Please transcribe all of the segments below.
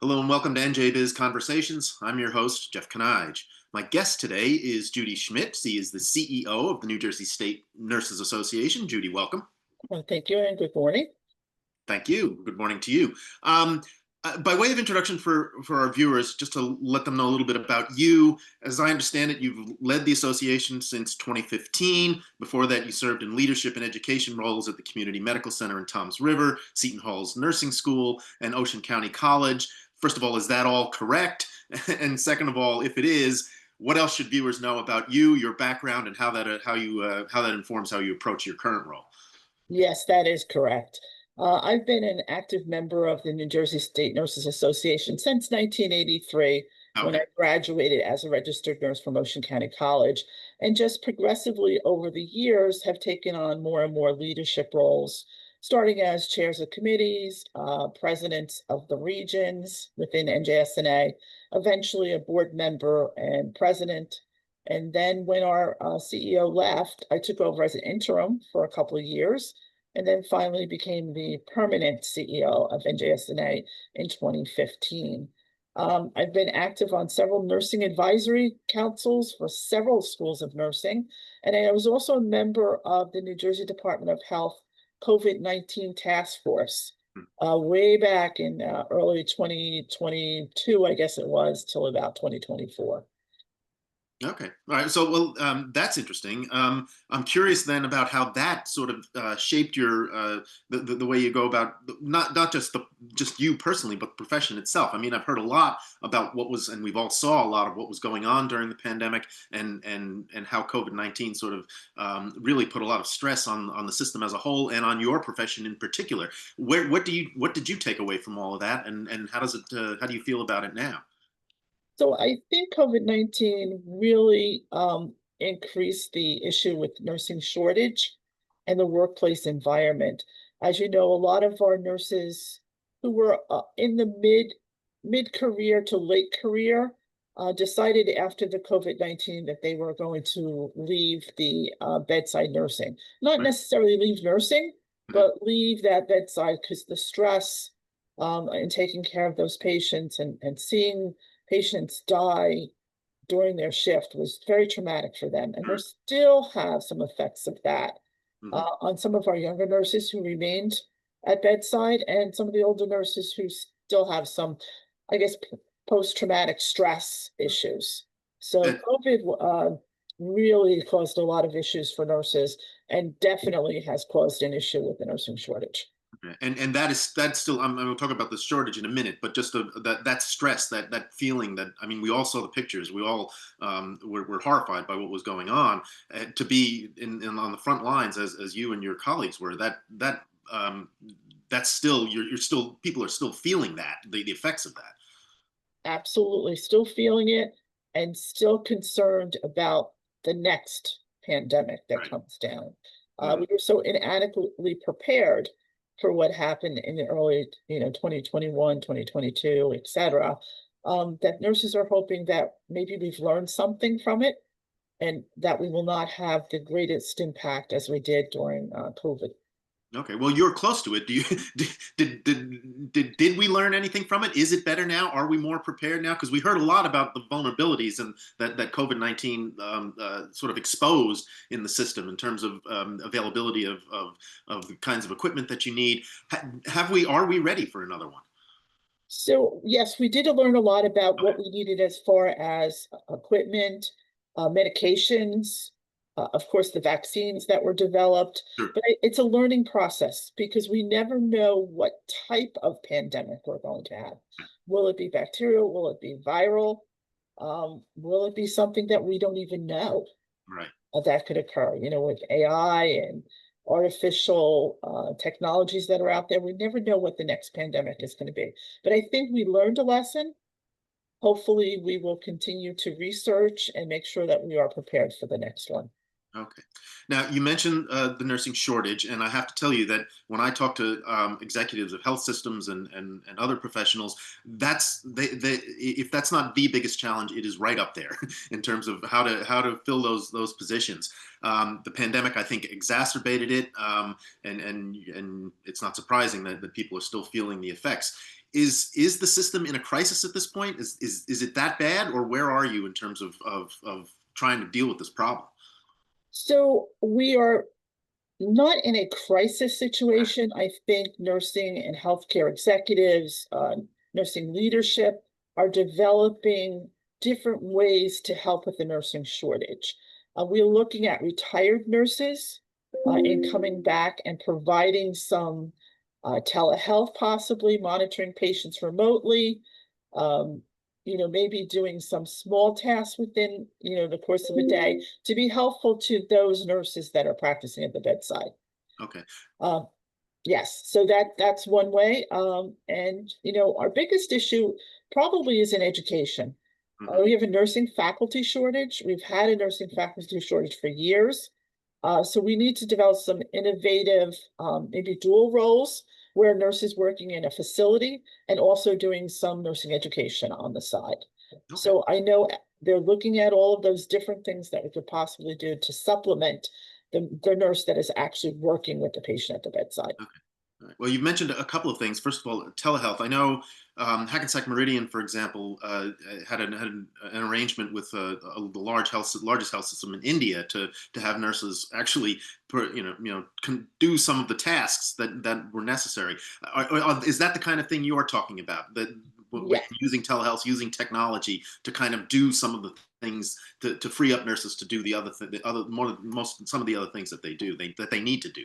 Hello and welcome to NJBIZ Conversations. I'm your host, Jeff Kanige. My guest today is Judy Schmidt. She is the CEO of the New Jersey State Nurses Association. Judy, welcome. Well, thank you and good morning. Thank you. Good morning to you. By way of introduction for our viewers, just to let them know a little bit about you, as I understand it, you've led the association since 2015. Before that, you served in leadership and education roles at the Community Medical Center in Toms River, Seton Hall's Nursing School, and Ocean County College. First of all, is that all correct? And second of all, if it is, what else should viewers know about you, your background, and how that informs how you approach your current role? Yes, that is correct. I've been an active member of the New Jersey State Nurses Association since 1983, when Okay. I graduated as a registered nurse from Ocean County College, and just progressively over the years have taken on more and more leadership roles, starting as chairs of committees, presidents of the regions within NJSNA, eventually a board member and president. And then when our CEO left, I took over as an interim for a couple of years and then finally became the permanent CEO of NJSNA in 2015. I've been active on several nursing advisory councils for several schools of nursing, and I was also a member of the New Jersey Department of Health COVID-19 task force way back in early 2022, I guess it was, till about 2024. Okay. All right. So, that's interesting. I'm curious then about how that sort of shaped your the way you go about not just you personally, but the profession itself. I mean, I've heard a lot about what was, and we've all saw a lot of what was going on during the pandemic, and how COVID-19 sort of really put a lot of stress on the system as a whole, and on your profession in particular. What did you take away from all of that, and how do you feel about it now? So I think COVID-19 really increased the issue with nursing shortage and the workplace environment. As you know, a lot of our nurses who were in the mid career to late career decided after the COVID-19 that they were going to leave the bedside nursing. Not Right. necessarily leave nursing, Mhm. but leave that bedside because the stress and taking care of those patients and seeing patients die during their shift was very traumatic for them. And we Right. still have some effects of that Mhm. on some of our younger nurses who remained at bedside and some of the older nurses who still have some, I guess, post-traumatic stress issues. So And, COVID really caused a lot of issues for nurses and definitely has caused an issue with the nursing shortage. Okay. And that's still, I'm going to talk about the shortage in a minute, but just that stress, that feeling that, I mean, we all saw the pictures. We all were horrified by what was going on. To be on the front lines as you and your colleagues were, um, that's still, you're still, people are still feeling that, the effects of that. Absolutely, still feeling it and still concerned about the next pandemic that Right. comes down. Mhm. We were so inadequately prepared for what happened in the early, 2021, 2022, et cetera, that nurses are hoping that maybe we've learned something from it and that we will not have the greatest impact as we did during COVID. Okay, well, you're close to it. Do you did we learn anything from it? Is it better now? Are we more prepared now? Because we heard a lot about the vulnerabilities and that COVID-19 sort of exposed in the system in terms of availability of the kinds of equipment that you need. Have we? Are we ready for another one? So yes, we did learn a lot about what we needed as far as equipment, medications, of course, the vaccines that were developed. Sure. But it's a learning process because we never know what type of pandemic we're going to have. Will it be bacterial? Will it be viral? Will it be something that we don't even know? Right. That could occur, with AI and artificial technologies that are out there. We never know what the next pandemic is going to be. But I think we learned a lesson. Hopefully, we will continue to research and make sure that we are prepared for the next one. Okay. Now, you mentioned the nursing shortage, and I have to tell you that when I talk to executives of health systems and other professionals, if that's not the biggest challenge, it is right up there in terms of how to fill those positions. The pandemic, I think, exacerbated it, and it's not surprising that people are still feeling the effects. is the system in a crisis at this point? Is it that bad, or where are you in terms of trying to deal with this problem? So we are not in a crisis situation. I think nursing and healthcare executives, nursing leadership are developing different ways to help with the nursing shortage. We're looking at retired nurses and coming back and providing some telehealth, possibly monitoring patients remotely. Um, maybe doing some small tasks within, the course of a day to be helpful to those nurses that are practicing at the bedside. Okay. Um, yes, so that's one way. And our biggest issue probably is in education. Hmm. We have a nursing faculty shortage. We've had a nursing faculty shortage for years. So we need to develop some innovative, maybe dual roles where nurses working in a facility and also doing some nursing education on the side. Okay. So I know they're looking at all of those different things that we could possibly do to supplement the nurse that is actually working with the patient at the bedside. Okay. All right. Well, you've mentioned a couple of things. First of all, telehealth. I know Hackensack Meridian, for example, had an arrangement with the largest health system in India to have nurses actually, do some of the tasks that were necessary. Is that the kind of thing you are talking about? That Yes. using telehealth, using technology to kind of do some of the things to free up nurses to do some of the other things that they need to do.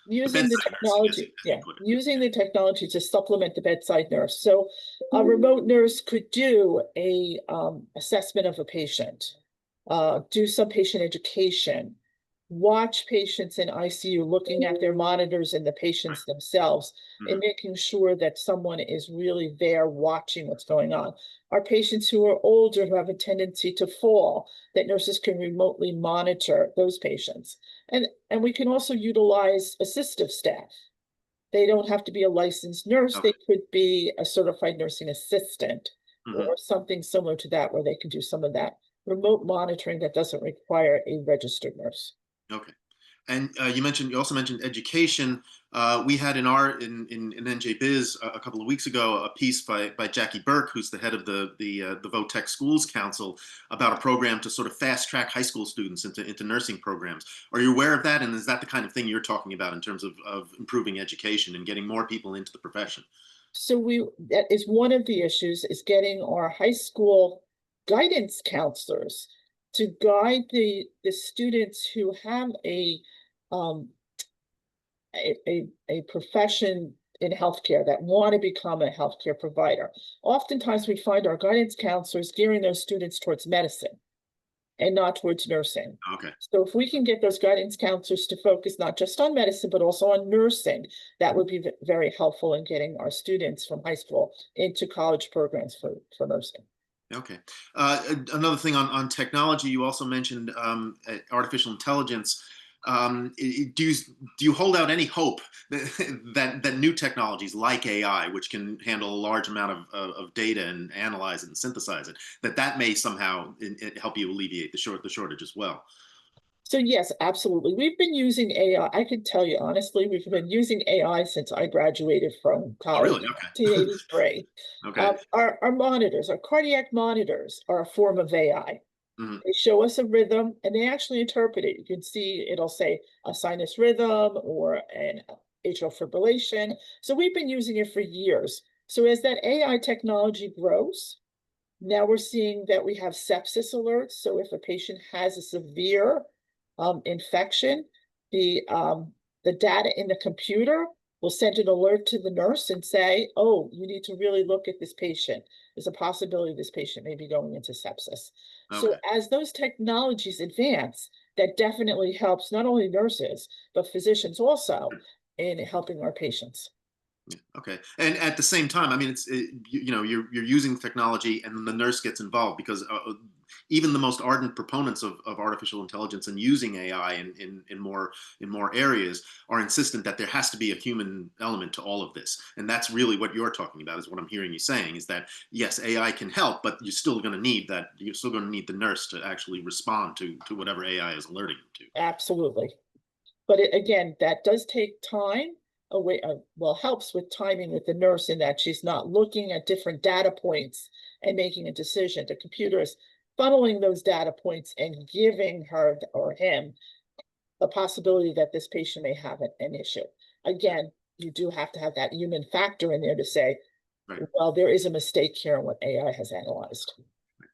The Using the bedside nursing, technology, as you yeah, put it. using the technology to supplement the bedside nurse. So a remote nurse could do a assessment of a patient, do some patient education, watch patients in ICU, looking at their monitors and the patients themselves, and Mhm. making sure that someone is really there watching what's going on. Our patients who are older, who have a tendency to fall, that nurses can remotely monitor those patients. And we can also utilize assistive staff. They don't have to be a licensed nurse. Okay. They could be a certified nursing assistant Mhm. or something similar to that, where they can do some of that remote monitoring that doesn't require a registered nurse. Okay. And you also mentioned education. We had in NJBIZ a couple of weeks ago a piece by Jackie Burke, who's the head of the VOTEC Schools Council, about a program to sort of fast track high school students into nursing programs. Are you aware of that? And is that the kind of thing you're talking about in terms of improving education and getting more people into the profession? So that is one of the issues, is getting our high school guidance counselors to guide the students who have um a profession in healthcare that want to become a healthcare provider. Oftentimes we find our guidance counselors gearing those students towards medicine and not towards nursing. Okay. So if we can get those guidance counselors to focus not just on medicine, but also on nursing, that would be very helpful in getting our students from high school into college programs for nursing. Okay. Another thing on technology, you also mentioned artificial intelligence. Do you hold out any hope that new technologies like AI, which can handle a large amount of data and analyze it and synthesize it, that may somehow help you alleviate the shortage as well? So yes, absolutely. We've been using AI. I can tell you honestly, we've been using AI since I graduated from Oh, college really? in Okay. 1983. Okay. Our monitors, our cardiac monitors are a form of AI. Hmm. They show us a rhythm and they actually interpret it. You can see it'll say a sinus rhythm or an atrial fibrillation. So we've been using it for years. So as that AI technology grows, now we're seeing that we have sepsis alerts. So if a patient has a severe infection, the data in the computer will send an alert to the nurse and say, oh, you need to really look at this patient. There's a possibility this patient may be going into sepsis. So Okay. as those technologies advance, that definitely helps not only nurses, but physicians also in helping our patients. Yeah, okay. And at the same time, I mean, you're using technology, and the nurse gets involved because even the most ardent proponents of artificial intelligence and using AI in more areas are insistent that there has to be a human element to all of this. And that's really what you're talking about. Is what I'm hearing you saying is that yes, AI can help, but you're still going to need that. You're still going to need the nurse to actually respond to whatever AI is alerting them to. Absolutely. But again, that does take time. a way, well, helps with timing with the nurse in that she's not looking at different data points and making a decision. The computer is funneling those data points and giving her or him the possibility that this patient may have an issue. Again, you do have to have that human factor in there to say, Right. well, there is a mistake here in what AI has analyzed.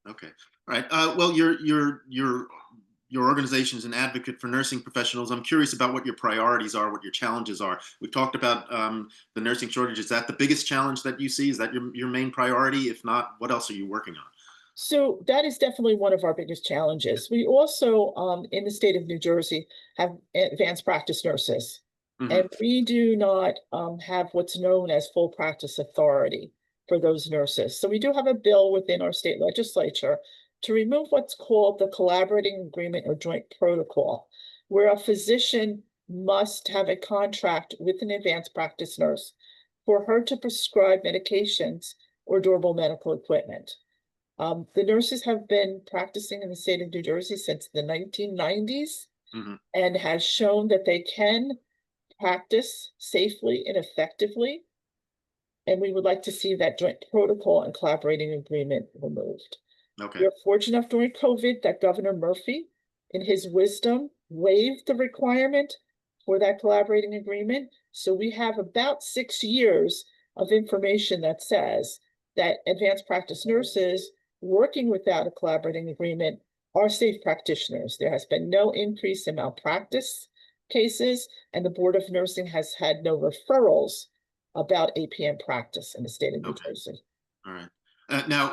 Okay. All right. Well, your organization is an advocate for nursing professionals. I'm curious about what your priorities are, what your challenges are. We've talked about the nursing shortage. Is that the biggest challenge that you see? Is that your main priority? If not, what else are you working on? So that is definitely one of our biggest challenges. We also, in the state of New Jersey, have advanced practice nurses, Hmm. and we do not have what's known as full practice authority for those nurses. So we do have a bill within our state legislature to remove what's called the collaborating agreement or joint protocol, where a physician must have a contract with an advanced practice nurse for her to prescribe medications or durable medical equipment. The nurses have been practicing in the state of New Jersey since the 1990s Hmm. and has shown that they can practice safely and effectively. And we would like to see that joint protocol and collaborating agreement removed. Okay. We are fortunate enough during COVID that Governor Murphy, in his wisdom, waived the requirement for that collaborating agreement. So we have about 6 years of information that says that advanced practice nurses working without a collaborating agreement are safe practitioners. There has been no increase in malpractice cases, and the Board of Nursing has had no referrals about APN practice in the state of New Okay. Jersey. All right. Now,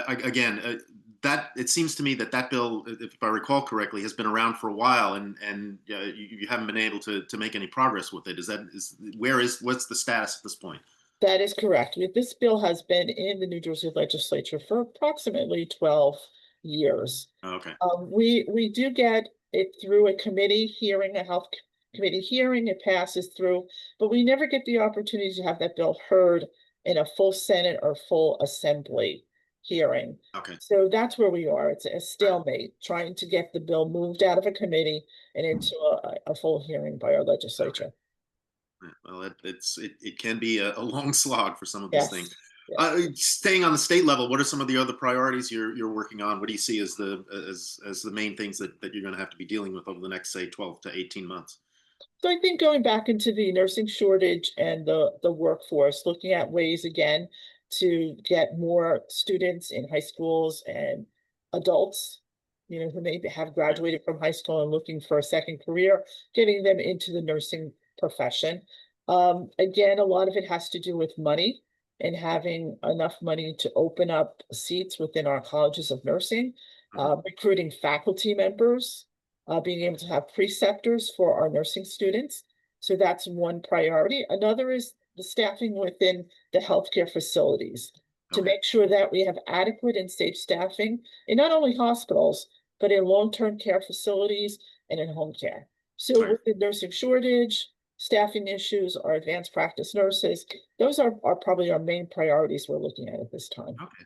again, that it seems to me that that bill, if I recall correctly, has been around for a while, and you haven't been able to make any progress with it. What's the status at this point? That is correct. This bill has been in the New Jersey legislature for approximately 12 years. Okay. We do get it through a committee hearing, a health committee hearing, it passes through, but we never get the opportunity to have that bill heard in a full Senate or full Assembly hearing. Okay. So that's where we are. It's a Right. stalemate, trying to get the bill moved out of a committee and into a full hearing by our Okay. legislature. Yeah, well, it can be a long slog for some of these things. Yes, yes. Staying on the state level, what are some of the other priorities you're working on? What do you see as the main things that you're going to have to be dealing with over the next, say, 12 to 18 months? So I think going back into the nursing shortage and the workforce, looking at ways again to get more students in high schools and adults, who maybe have Right. graduated from high school and looking for a second career, getting them into the nursing profession. Again, a lot of it has to do with money and having enough money to open up seats within our colleges of nursing, Mhm. recruiting faculty members, being able to have preceptors for our nursing students. So that's one priority. Another is the staffing within the healthcare facilities to Okay. make sure that we have adequate and safe staffing in not only hospitals, but in long-term care facilities and in home care. So Right. with the nursing shortage, staffing issues, our advanced practice nurses, those are probably our main priorities we're looking at this time. Okay.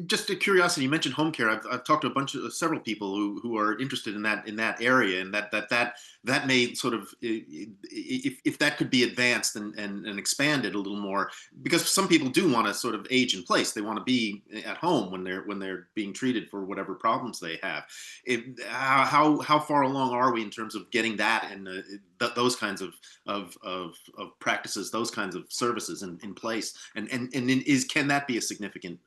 Just a curiosity, you mentioned home care. I've talked to several people who are interested in that area, and that may sort of, if that could be advanced and expanded a little more, because some people do want to sort of age in place. They want to be at home when they're being treated for whatever problems they have. How far along are we in terms of getting that and those kinds of practices, those kinds of services in place, and can that be a significant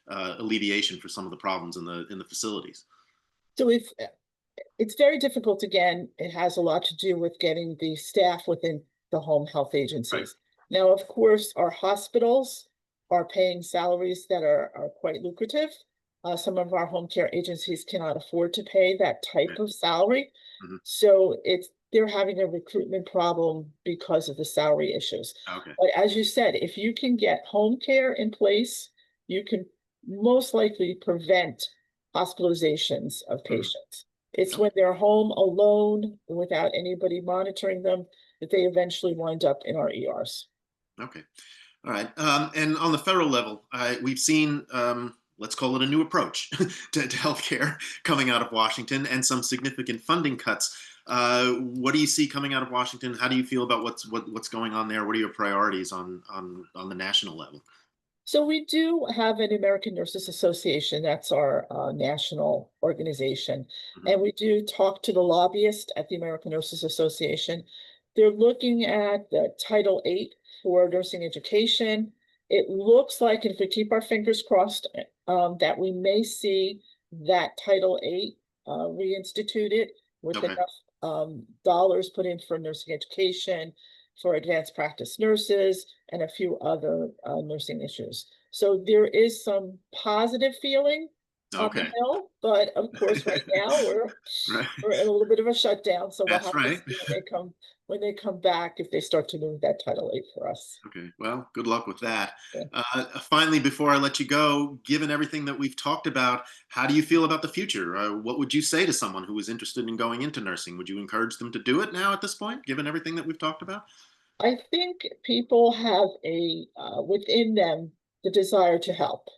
alleviation for some of the problems in the facilities? So if it's very difficult again, it has a lot to do with getting the staff within the home health Right. agencies. Now, of course, our hospitals are paying salaries that are quite lucrative. Some of our home care agencies cannot afford to pay that type Right. of salary. Hmm. So they're having a recruitment problem because of the salary issues. Okay. But as you said, if you can get home care in place, you can most likely prevent hospitalizations of Hmm. patients. It's Okay. when they're home alone without anybody monitoring them that they eventually wind up in our ERs. Okay. All right. And on the federal level, we've seen, let's call it a new approach to healthcare coming out of Washington and some significant funding cuts. What do you see coming out of Washington? How do you feel about what's going on there? What are your priorities on the national level? So we do have an American Nurses Association. That's our national organization. Mhm. And we do talk to the lobbyist at the American Nurses Association. They're looking at the Title VIII for nursing education. It looks like if we keep our fingers crossed, that we may see that Title VIII reinstituted with Okay. enough dollars put in for nursing education, for advanced practice nurses, and a few other nursing issues. So there is some positive feeling on the Okay. Hill, but of course, right now Right. we're in a little bit of a shutdown. So we'll That's have to right. see when they come back if they start to move that Title VIII for us. Okay. Well, good luck with that. Yeah. Finally, before I let you go, given everything that we've talked about, how do you feel about the future? What would you say to someone who is interested in going into nursing? Would you encourage them to do it now at this point, given everything that we've talked about? I think people have a within them the desire to help.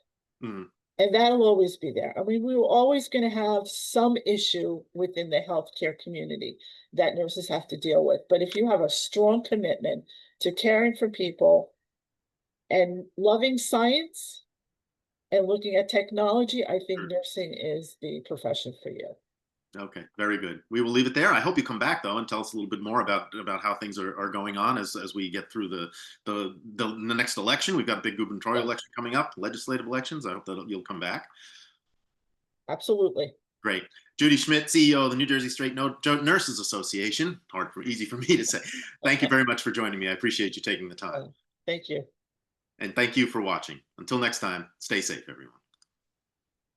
Mm, And that'll always be there. I mean, we were always going to have some issue within the healthcare community that nurses have to deal with. But if you have a strong commitment to caring for people and loving science and looking at technology, I think sure. nursing is the profession for you. Okay, very good. We will leave it there. I hope you come back though and tell us a little bit more about how things are going on as we get through the next election. We've got a big gubernatorial Yeah, election coming up, legislative elections. I hope that you'll come back. absolutely. Great. Judy Schmidt, CEO of the New Jersey Straight Nurses Association. Easy for me to say. Thank you very much for joining me. I appreciate you taking the time. Uh, Thank you. And thank you for watching. Until next time, stay safe, everyone.